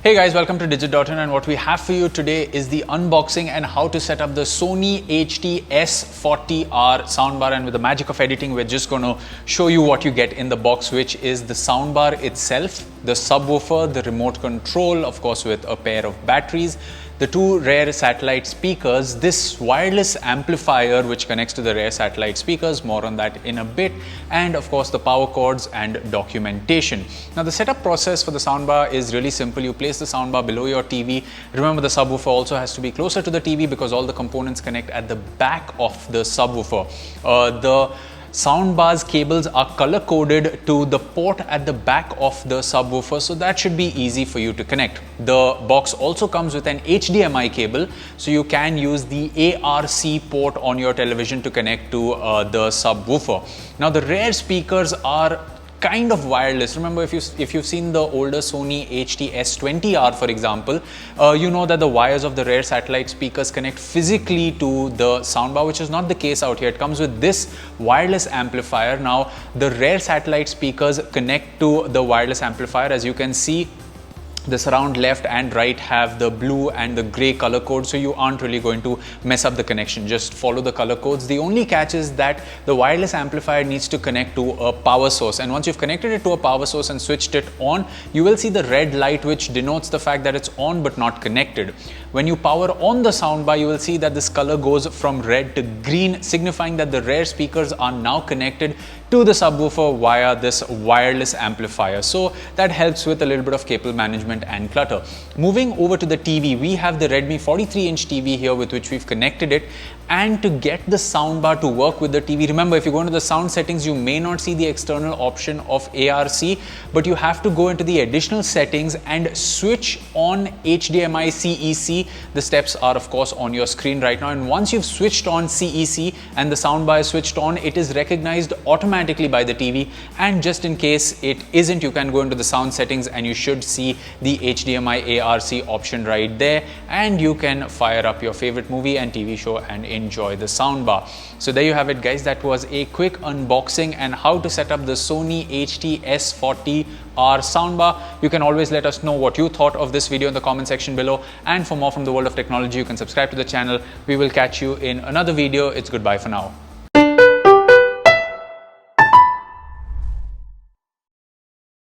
Hey guys, welcome to Digit.in, and what we have for you today is the unboxing and how to set up the Sony HT-S40R soundbar. And with the magic of editing, we're just going to show you what you get in the box, which is the soundbar itself, the subwoofer, the remote control, of course with a pair of batteries, the two rear satellite speakers, this wireless amplifier which connects to the rear satellite speakers, more on that in a bit, and of course the power cords and documentation. Now the setup process for the soundbar is really simple. You place the soundbar below your TV. Remember, the subwoofer also has to be closer to the TV because all the components connect at the back of the subwoofer. The soundbar's cables are color coded to the port at the back of the subwoofer, so that should be easy for you to connect. The box also comes with an HDMI cable, so you can use the ARC port on your television to connect to the subwoofer. Now the rear speakers are kind of wireless. Remember, if you've seen the older Sony HT-S20R, for example, you know that the wires of the rear satellite speakers connect physically to the soundbar, which is not the case out here. It comes with this wireless amplifier. Now the rear satellite speakers connect to the wireless amplifier. As you can see, the surround left and right have the blue and the gray color code, so you aren't really going to mess up the connection. Just follow the color codes. The only catch is that the wireless amplifier needs to connect to a power source, and once you've connected it to a power source and switched it on, you will see the red light which denotes the fact that it's on but not connected. When you power on the soundbar, you will see that this color goes from red to green, signifying that the rear speakers are now connected to the subwoofer via this wireless amplifier. So that helps with a little bit of cable management and clutter. Moving over to the TV, we have the Redmi 43-inch TV here with which we've connected it. And to get the soundbar to work with the TV, remember, if you go into the sound settings, you may not see the external option of ARC, but you have to go into the additional settings and switch on HDMI CEC. The steps are of course on your screen right now, and once you've switched on CEC and the soundbar is switched on, it is recognized automatically by the TV. And just in case it isn't, you can go into the sound settings and you should see the HDMI ARC option right there, and you can fire up your favorite movie and TV show and enjoy the soundbar. So there you have it, guys. That was a quick unboxing and how to set up the Sony HT-S40R soundbar. You can always let us know what you thought of this video in the comment section below, and for more from the world of technology, you can subscribe to the channel. We will catch you in another video. It's goodbye for now.